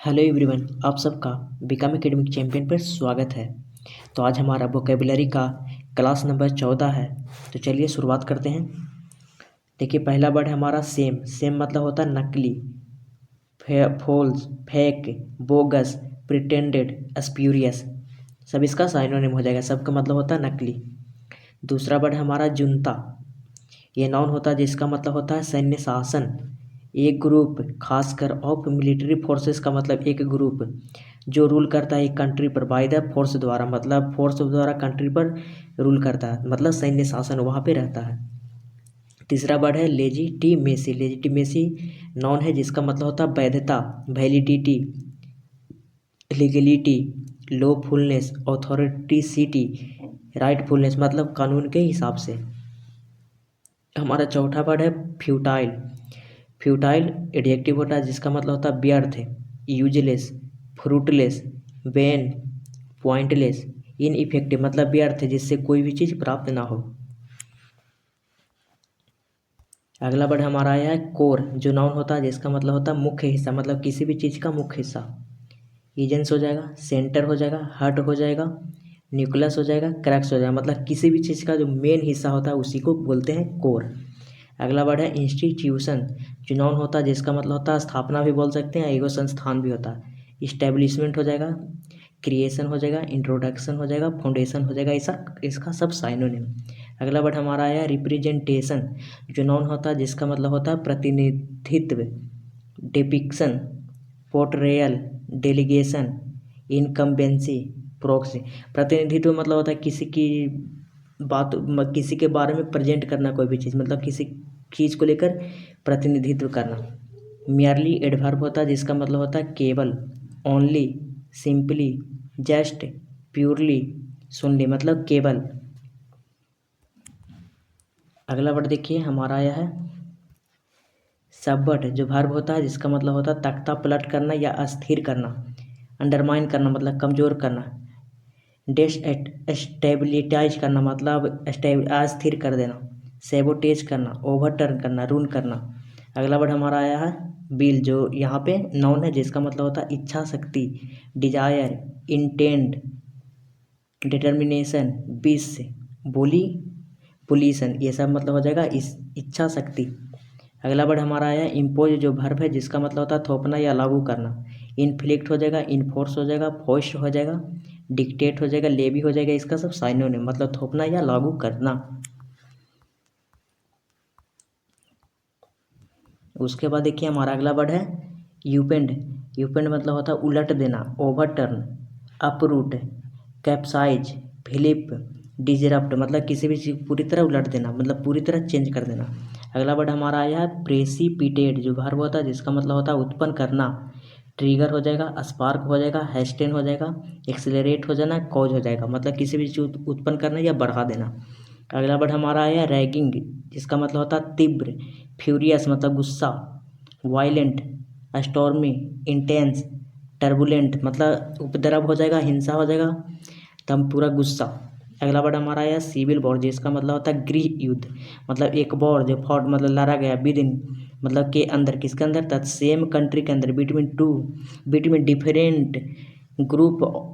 Hello everyone, आप सबका BCom academic champion पर स्वागत है। तो आज हमारा वोकेबुलरी का क्लास नंबर 14 है। तो चलिए शुरुआत करते हैं। देखिए, पहला वर्ड है हमारा सेम। सेम मतलब होता है नकली, false, fake, bogus, pretended, spurious. सब इसका साइनोनिम हो जाएगा। सबका मतलब होता है नकली। दूसरा वर्ड है हमारा जुनता। ये नाउन होता है जिसका मतलब होता है सैन्य शासन। एक ग्रुप, खासकर ऑफ मिलिट्री फोर्सेस का मतलब एक ग्रुप जो रूल करता है एक कंट्री पर बाय द फोर्स द्वारा, मतलब फोर्स द्वारा कंट्री पर रूल करता है, मतलब सैन्य शासन वहाँ पे रहता है। तीसरा वर्ड है लेजिटिमेसी। लेजिटिमेसी नाउन है जिसका मतलब होता है वैधता, वैलिडिटी, लीगलिटी, लॉफुलनेस, ऑथोरिटिसिटी, राइटफुलनेस, मतलब कानून के हिसाब से। हमारा चौथा वर्ड है फ्यूटाइल। फ्यूटाइल एडजेक्टिव होता है जिसका मतलब होता है व्यर्थ, useless, fruitless, when, pointless, ineffective, मतलब व्यर्थ जिससे कोई भी चीज़ प्राप्त ना हो। अगला वर्ड हमारा आया है कोर, जो नाउन होता है जिसका मतलब होता है मुख्य हिस्सा, मतलब किसी भी चीज़ का मुख्य हिस्सा। एजेंस हो जाएगा, सेंटर हो जाएगा, हार्ट हो जाएगा, न्यूक्लियस हो जाएगा, क्रैक्स हो जाएगा, मतलब किसी भी चीज़ का जो मेन हिस्सा होता है उसी को बोलते हैं कोर। अगला वर्ड है इंस्टीट्यूशन, जो नाउन होता है जिसका मतलब होता है स्थापना भी बोल सकते हैं, एगो संस्थान भी होता है। इस्टेब्लिशमेंट हो जाएगा, क्रिएशन हो जाएगा, इंट्रोडक्शन हो जाएगा, फाउंडेशन हो जाएगा, ऐसा इसका सब साइनोनिम। अगला वर्ड हमारा आया रिप्रेजेंटेशन, जो नाउन होता है जिसका मतलब होता है प्रतिनिधित्व, depiction, portrayal, delegation, incumbency, proxy. प्रतिनिधित्व मतलब होता है किसी की बात, किसी के बारे में प्रेजेंट करना कोई भी चीज़, मतलब किसी चीज़ को लेकर प्रतिनिधित्व करना। मियरली एडवर्ब होता है जिसका मतलब होता है केवल, ओनली, सिंपली, जस्ट, प्योरली, सुनली, मतलब केवल। अगला वर्ड देखिए हमारा आया है सबवर्ट, जो वर्ब होता है जिसका मतलब होता है तख्ता पलट करना या अस्थिर करना, अंडरमाइन करना, मतलब कमज़ोर करना, स्टेबिलिटाइज करना, मतलब अस्थिर कर देना, सेबोटेज करना, ओवरटर्न करना, रूल करना। अगला वर्ड हमारा आया है विल, जो यहाँ पे नाउन है जिसका मतलब होता है इच्छा शक्ति, डिजायर, इंटेंट, डिटर्मिनेशन, विश, बोली, पुलिसन, ये सब मतलब हो जाएगा इस इच्छा शक्ति। अगला वर्ड हमारा आया इम्पोज, जो वर्ब है जिसका मतलब होता है थोपना या लागू करना। इन्फ्लिक्ट हो जाएगा, इन्फोर्स हो जाएगा, फोर्स हो जाएगा, डिक्टेट हो जाएगा, लेवी हो जाएगा, इसका सब साइनोनिम, मतलब थोपना या लागू करना। उसके बाद देखिए हमारा अगला वर्ड है यूपेंड। यूपेंड मतलब होता है उलट देना, overturn, uproot, capsize, Philip, disrupt, मतलब किसी भी चीज़ पूरी तरह उलट देना, मतलब पूरी तरह चेंज कर देना। अगला वर्ड हमारा आया है प्रेसिपिटेट, जो वर्ब होता है जिसका मतलब होता है उत्पन्न करना। ट्रिगर हो जाएगा, स्पार्क हो जाएगा, हेस्टेन हो जाएगा, एक्सेलरेट हो जाना, कॉज हो जाएगा, मतलब किसी भी चीज़ उत्पन्न करना या बढ़ा देना। अगला वर्ड हमारा आया रैगिंग, जिसका मतलब होता है तीव्र, फ्यूरियस मतलब गुस्सा, वायलेंट, स्टॉर्मी, इंटेंस, टर्बुलेंट, मतलब उपद्रव हो जाएगा, हिंसा हो जाएगा, तब पूरा गुस्सा। अगला वर्ड हमारा आया सिविल वॉर, जिसका मतलब होता है गृह युद्ध, मतलब एक वॉर जो फॉट मतलब लड़ा गया, विद इन मतलब के अंदर, किसके अंदर, तत् सेम कंट्री के अंदर, बिटवीन डिफरेंट ग्रुप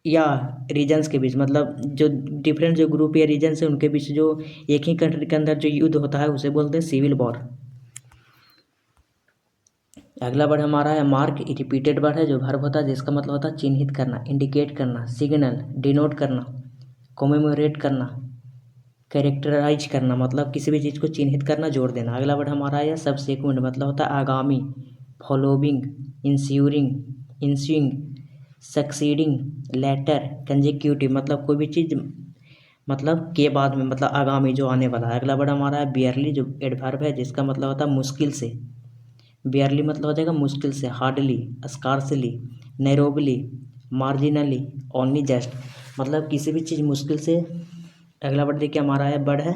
या रीजन्स के बीच, मतलब जो डिफरेंट जो ग्रुप या रीजन्स है उनके बीच जो एक ही कंट्री के अंदर जो युद्ध होता है उसे बोलते हैं सिविल वॉर। अगला वर्ड हमारा है मार्क, रिपीटेड वर्ड है जो वर्ब होता है जिसका मतलब होता है चिन्हित करना, इंडिकेट करना, सिग्नल, डिनोट करना, कोमेमोरेट करना, कैरेक्टराइज करना, मतलब किसी भी चीज़ को चिन्हित करना, जोड़ देना। अगला वर्ड हमारा है सबसेक्वेंट, मतलब होता है आगामी, फॉलोविंग, इंस्यूइंग, सक्सीडिंग, लेटर, कंजेक्यूटिव, मतलब कोई भी चीज़ मतलब के बाद में, मतलब आगामी जो आने वाला है। अगला वर्ड हमारा है बियरली, जो एडवर्ब है जिसका मतलब होता है मुश्किल से। बियरली मतलब हो जाएगा मुश्किल से, hardly, scarcely, narrowly, marginally, only just, मतलब किसी भी चीज़ मुश्किल से। अगला वर्ड देखिए हमारा है वर्ड है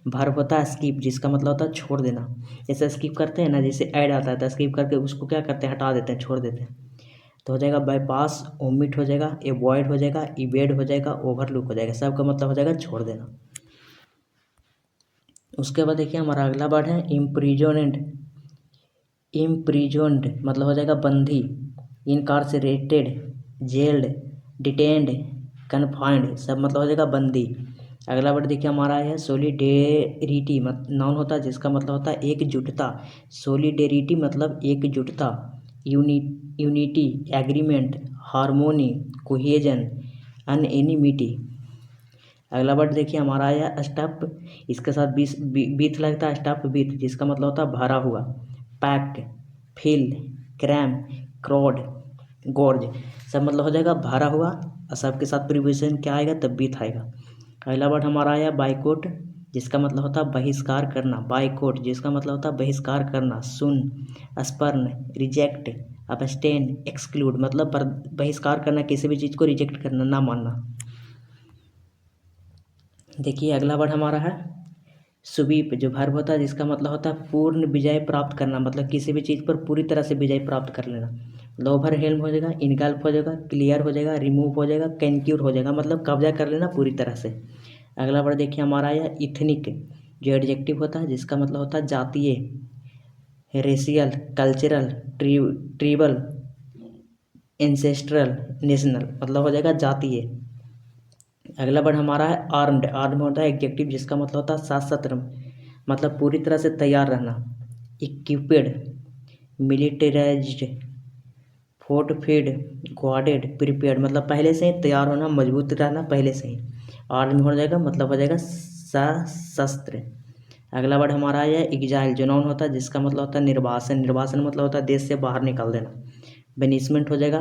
वर्ब होता है स्किप, जिसका मतलब होता है छोड़ देना। जैसे स्किप करते हैं ना, जैसे ऐड आता है तो स्किप करके उसको क्या करते हैं, हटा देते हैं, छोड़ देते हैं। तो हो जाएगा बाईपास, ओमिट हो जाएगा, एवॉइड हो जाएगा, इवेड हो जाएगा, ओवरलुक हो जाएगा, सबका मतलब हो जाएगा छोड़ देना। उसके बाद देखिए हमारा अगला वर्ड है इम्प्रिजोनेंट। इम्प्रिजोन्ड मतलब हो जाएगा बंदी, इनकार्सरेटेड, जेल्ड, डिटेन्ड, कन्फाइंड, सब मतलब हो जाएगा बंदी। अगला वर्ड देखिए हमारा है सोलिडेरिटी, नाउन होता है जिसका मतलब होता है एकजुटता। सोलिडेरिटी मतलब एकजुटता, यूनिटी, एग्रीमेंट, हार्मोनी, कोहेजन, अनएनिमिटी। अगला वर्ड देखिए हमारा आया स्टफ, इसके साथ बीथ लगता है, स्टफ बीथ जिसका मतलब होता है भरा हुआ। Pack, fill, cram, crowd, gorge, सब मतलब हो जाएगा भरा हुआ और सबके साथ प्रीपोजिशन क्या आएगा तब बीथ आएगा। अगला वर्ड हमारा आया बाइकआउट, जिसका मतलब होता है बहिष्कार करना। बाइकआउट जिसका मतलब होता है बहिष्कार करना। सुन, स्पर्न, रिजेक्ट, अबस्टेन, एक्सक्लूड मतलब बहिष्कार करना, किसी भी चीज़ को रिजेक्ट करना, ना मानना। देखिए अगला वर्ड हमारा है सुवीप, जो वर्ब होता है जिसका मतलब होता है पूर्ण विजय प्राप्त करना, मतलब किसी भी चीज़ पर पूरी तरह से विजय प्राप्त कर लेना। लोभर हेल्म हो जाएगा, इनगल्फ हो जाएगा, क्लियर हो जाएगा, रिमूव हो जाएगा, कैंक्यूर हो जाएगा, मतलब कब्जा कर लेना पूरी तरह से। अगला वर्ड देखिए हमारा आया इथनिक, जो एडजेक्टिव होता है जिसका मतलब होता है जातीय, racial, cultural, tribal, ancestral, national, मतलब हो जाएगा जातीय। अगला वर्ड हमारा है आर्म्ड, आर्म होता है एडजेक्टिव जिसका मतलब होता है सशस्त्र, मतलब पूरी तरह से तैयार रहना। Equipped, militarised, fortified, guarded, prepared, मतलब पहले से ही तैयार होना, मजबूत रहना पहले से ही। आर्म हो जाएगा मतलब हो जाएगा सशस्त्र। अगला वर्ड हमारा है एग्जाइल, जो नाउन होता है जिसका मतलब होता है निर्वासन, निर्वासन मतलब होता है देश से बाहर निकाल देना। बेनिसमेंट हो जाएगा,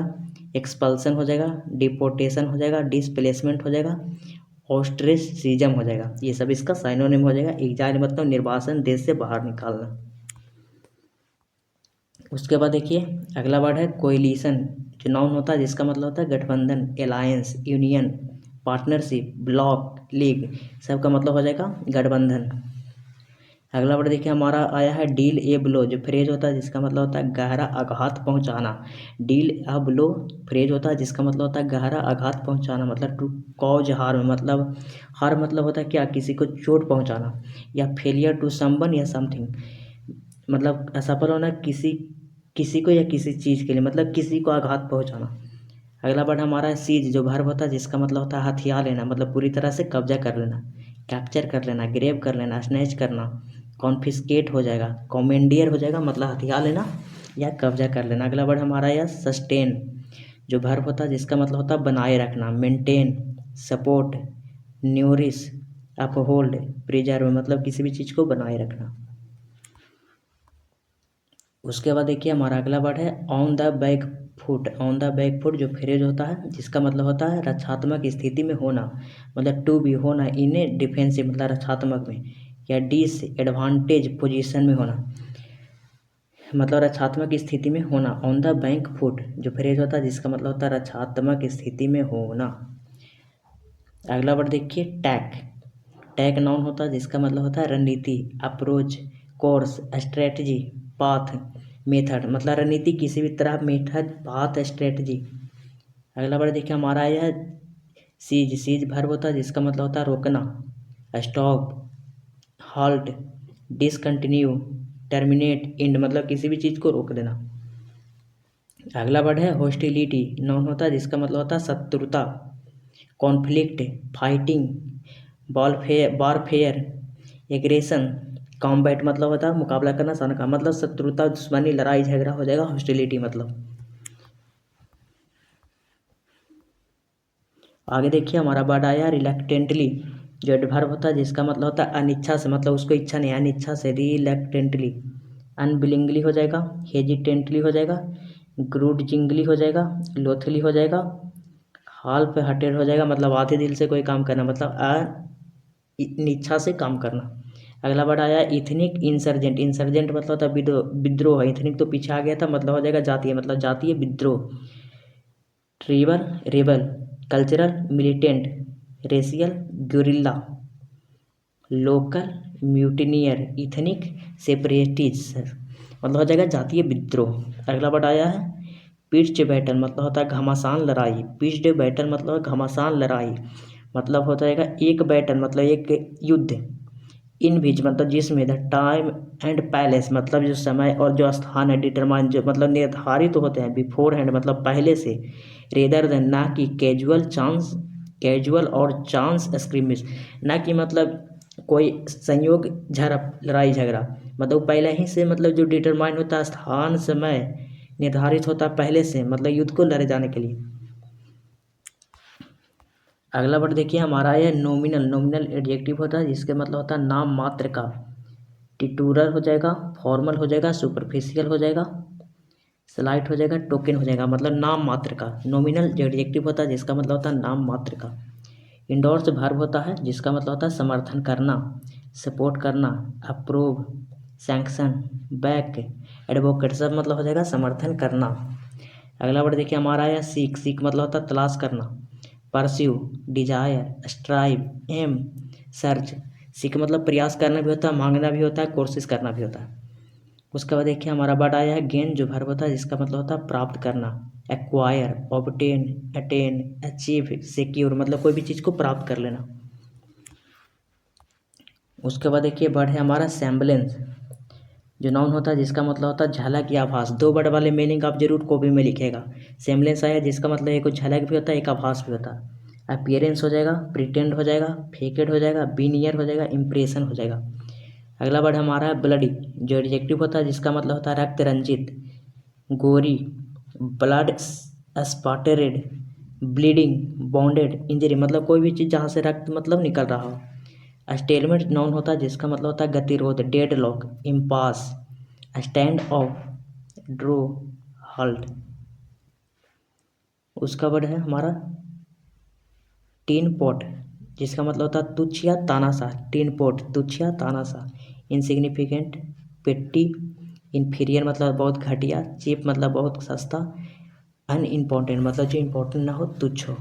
एक्सपल्सन हो जाएगा, डिपोर्टेशन हो जाएगा, डिसप्लेसमेंट हो जाएगा, ऑस्ट्रेसिज्म हो जाएगा, ये सब इसका साइनोनिम हो जाएगा। एग्जाइल मतलब निर्वासन, देश से बाहर निकालना। उसके बाद देखिए अगला वर्ड है कोएलिशन, जो नाउन होता है जिसका मतलब होता है गठबंधन, alliance, union, partnership, bloc, league, सबका मतलब हो जाएगा गठबंधन। अगला वर्ड देखिए हमारा आया है डील ए ब्लो, जो फ्रेज होता है जिसका मतलब होता है गहरा आघात पहुंचाना। डील अ ब्लो फ्रेज होता है जिसका मतलब होता है गहरा आघात पहुंचाना, मतलब टू कॉज हार्म, मतलब हार्म मतलब होता है क्या, किसी को चोट पहुंचाना, या फेलियर टू समवन या समथिंग, मतलब असफल होना किसी को या किसी चीज़ के लिए, मतलब किसी को आघात पहुंचाना। अगला वर्ड हमारा है सीज, जो वर्ब होता है जिसका मतलब होता है हथिया लेना, मतलब पूरी तरह से कब्जा कर लेना, कैप्चर कर लेना, ग्रेब कर लेना, स्नैच करना, कॉन्फिस्केट हो जाएगा, कॉमेंडियर हो जाएगा, मतलब हथिया लेना या कब्जा कर लेना। अगला वर्ड हमारा है सस्टेन, जो वर्ब होता है जिसका मतलब होता है बनाए रखना, maintain, support, nourish, uphold, preserve, मतलब किसी भी चीज़ को बनाए रखना। उसके बाद देखिए हमारा अगला वर्ड है on the back foot, on the back foot जो फ्रेज होता है जिसका मतलब होता है रक्षात्मक स्थिति में होना, मतलब टू बी होना, इन ए डिफेंसिव मतलब रक्षात्मक में, या डिसएडवांटेज पोजीशन में होना, मतलब रक्षात्मक स्थिति में होना। ऑन द बैक फुट जो फ्रेज होता है जिसका मतलब होता है रक्षात्मक स्थिति में होना। अगला वर्ड देखिए टैक, टैक नाउन होता है जिसका मतलब होता है रणनीति, approach, course, strategy, path, method, मतलब रणनीति, किसी भी तरह, मेथड, पाथ, स्ट्रेटजी। अगला वर्ड देखिए हमारा है सीज, सीज वर्ब होता है जिसका मतलब होता है रोकना, stop, halt, discontinue, terminate, and, मतलब किसी भी चीज़ को रोक देना। अगला वर्ड है हॉस्टिलिटी, नाउन होता है जिसका मतलब होता है शत्रुता, conflict, fighting, warfare, aggression, combat मतलब होता है मुकाबला करना, सन का मतलब शत्रुता, दुश्मनी, लड़ाई झगड़ा हो जाएगा हॉस्टिलिटी मतलब। आगे देखिए हमारा वर्ड आया रिलैक्टेंटली, जो एडवर्ब होता है जिसका मतलब होता है अनिच्छा से, मतलब उसको इच्छा नहीं, अनिच्छा से, रिलैक्टेंटली। अनविलिंगली हो जाएगा, हेजिटेंटली हो जाएगा, ग्रूडजिंगली हो जाएगा, लोथली हो जाएगा, हाल्फ हार्टेड हो जाएगा, मतलब आधे दिल से कोई काम करना, मतलब अनिच्छा से काम करना। अगला वर्ड आया इथनिक इंसर्जेंट, इंसर्जेंट मतलब होता है विद्रोह, इथनिक तो पीछे आ गया था, मतलब हो जाएगा जातीय, मतलब जातीय विद्रोह। Tribal, rebel, cultural, militant, racial, guerrilla, local, mutineer, ethnic, separatist, मतलब हो जाएगा जातीय विद्रोह। अगला वर्ड आया है पिच्ड बैटल, मतलब होता है घमासान लड़ाई, पिच्ड बैटल मतलब घमासान लड़ाई, मतलब हो जाएगा एक बैटल मतलब एक युद्ध, इन विच मतलब जिसमें द टाइम एंड पैलेस मतलब जो समय और जो स्थान है डिटरमाइन जो मतलब निर्धारित तो होते हैं बिफोर हैंड मतलब पहले से, रेदर देन ना कि कैजुअल और चांस स्क्रिमिश, ना कि मतलब कोई संयोग झड़प लड़ाई झगड़ा, मतलब पहले ही से मतलब जो डिटरमाइन होता है स्थान समय निर्धारित होता है पहले से मतलब युद्ध को लड़े जाने के लिए। अगला वर्ड देखिए हमारा है नॉमिनल एडजेक्टिव होता है जिसके मतलब होता है नाम मात्र का, टिटूरल हो जाएगा, फॉर्मल हो जाएगा, सुपरफिशियल हो जाएगा, स्लाइट हो जाएगा, टोकन हो जाएगा, मतलब नाम मात्र का। नॉमिनल एडजेक्टिव होता है जिसका मतलब होता है नाम मात्र का। इंडोर्स वर्ब होता है जिसका मतलब होता है समर्थन करना, सपोर्ट करना, अप्रूव, सैंक्शन, बैक, एडवोकेट, सब मतलब हो जाएगा समर्थन करना। अगला वर्ड देखिए हमारा है सीक मतलब होता है तलाश करना, pursue, desire, strive, aim, search. सीख मतलब प्रयास करना भी होता है, मांगना भी होता है, कोशिश करना भी होता है। उसके बाद देखिए हमारा वर्ड आया है गेन जो वर्ब होता है जिसका मतलब होता है प्राप्त करना, acquire, obtain, attain, achieve, secure, मतलब कोई भी चीज़ को प्राप्त कर लेना। उसके बाद देखिए वर्ड है हमारा सेम्बलेंस जो नाउन होता है जिसका मतलब होता है झलक या आभास। दो वर्ड वाले मीनिंग आप जरूर कॉपी में लिखेगा। सेम्बलेंस आया जिसका मतलब एक झलक भी होता है एक आभास भी होता है। अपीयरेंस हो जाएगा, प्रिटेंड हो जाएगा, फेकेड हो जाएगा, बीनियर हो जाएगा, इंप्रेशन हो जाएगा। अगला वर्ड हमारा है ब्लडी जो एडजेक्टिव होता है जिसका मतलब होता है रक्त रंजित, गोरी, blood spotted, bleeding, bonded, injury, मतलब कोई भी चीज़ जहाँ से रक्त मतलब निकल रहा हो। स्टेलमेंट नाउन होता है जिसका मतलब होता है गतिरोध, deadlock, impasse, standoff, draw, halt. उसका वर्ड है हमारा टीन पॉट जिसका मतलब होता है तुच्छ या तानाशाह, टीन पॉट तुच्छ या तानाशाह। इनसिग्निफिकेंट, पेट्टी, इन्फीरियर मतलब बहुत घटिया, चीप मतलब बहुत सस्ता, अनइम्पॉर्टेंट मतलब जो इम्पोर्टेंट ना हो, तुच्छ हो।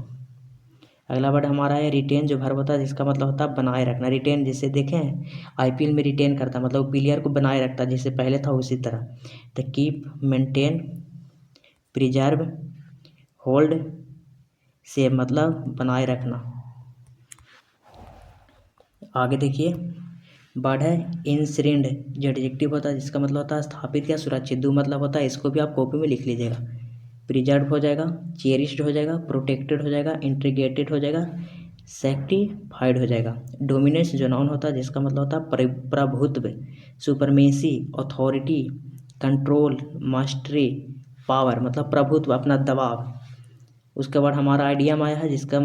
अगला वर्ड हमारा है रिटेन जो वर्ब होता है जिसका मतलब होता है बनाए रखना। रिटेन जैसे देखें आईपीएल में रिटेन करता है मतलब प्लेयर को बनाए रखता है जैसे पहले था उसी तरह। The keep, maintain, preserve, hold, save मतलब बनाए रखना। आगे देखिए वर्ड है इंश्रिंड जो एडजेक्टिव होता है जिसका मतलब होता है स्थापित या सुरक्षित। दो मतलब होता है, इसको भी आप कॉपी में लिख लीजिएगा। प्रिजर्व हो जाएगा, चेरिश्ड हो जाएगा, प्रोटेक्टेड हो जाएगा, इंटीग्रेटेड हो जाएगा, सेक्टिफाइड हो जाएगा। डोमिनेंस जो नाउन होता है जिसका मतलब होता है प्रभुत्व, supremacy, authority, control, mastery, power मतलब प्रभुत्व अपना दबाव। उसके बाद हमारा आइडियम आया है जिसका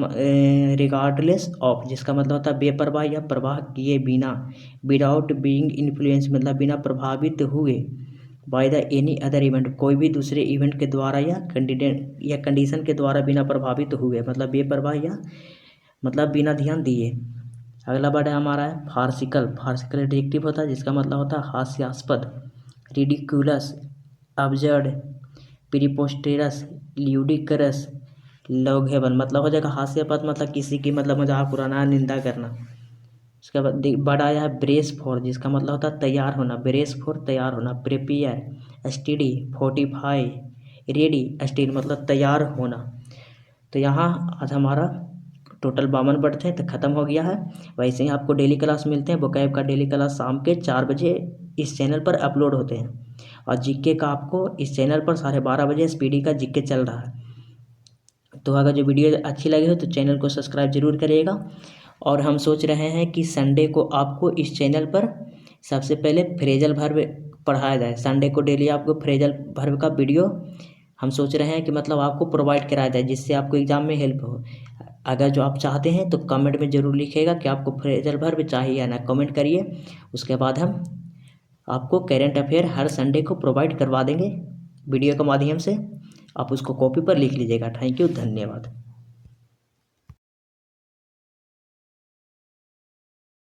रिगार्डलेस ऑफ जिसका मतलब होता है बेपरवाह या प्रवाह किए बिना, विदाउट बीइंग इन्फ्लुएंस मतलब बिना प्रभावित हुए, by the any other event कोई भी दूसरे इवेंट के द्वारा या कैंडिडेट या कंडीशन के द्वारा बिना प्रभावित हुए मतलब बेपरवाह या मतलब बिना ध्यान दिए। अगला वर्ड है हमारा है फार्सिकल एडजेक्टिव होता है जिसका मतलब होता है हास्यास्पद, रिडिकुलस, अब्जर्ड, प्रीपोस्टेरस, ल्यूडिकरस, लौघेबन मतलब हो जाएगा हास्यास्पद मतलब किसी की मतलब मजाक उड़ाना, निंदा करना। उसके बाद वर्ड आया है ब्रेस फॉर जिसका मतलब होता है तैयार होना, ब्रेस फॉर तैयार होना, prepare, study, fortify, ready, steel मतलब तैयार होना। तो यहाँ आज हमारा टोटल 52 वर्ड थे तो ख़त्म हो गया है। वैसे ही आपको डेली क्लास मिलते हैं, वोकैब का डेली क्लास शाम के 4 बजे इस चैनल पर अपलोड होते हैं और जीके का आपको इस चैनल पर 12:30 बजे स्पीडी का जीके चल रहा है। तो अगर जो वीडियो अच्छी लगी हो तो चैनल को सब्सक्राइब जरूर करिएगा। और हम सोच रहे हैं कि संडे को आपको इस चैनल पर सबसे पहले फ्रेजल वर्ब पढ़ाया जाए। संडे को डेली आपको फ्रेजल वर्ब का वीडियो हम सोच रहे हैं कि मतलब आपको प्रोवाइड कराया जाए जिससे आपको एग्ज़ाम में हेल्प हो। अगर जो आप चाहते हैं तो कमेंट में ज़रूर लिखिएगा कि आपको फ्रेजल वर्ब चाहिए या ना, कमेंट करिए। उसके बाद हम आपको करेंट अफेयर हर संडे को प्रोवाइड करवा देंगे वीडियो के माध्यम से। आप उसको कॉपी पर लिख लीजिएगा। थैंक यू, धन्यवाद।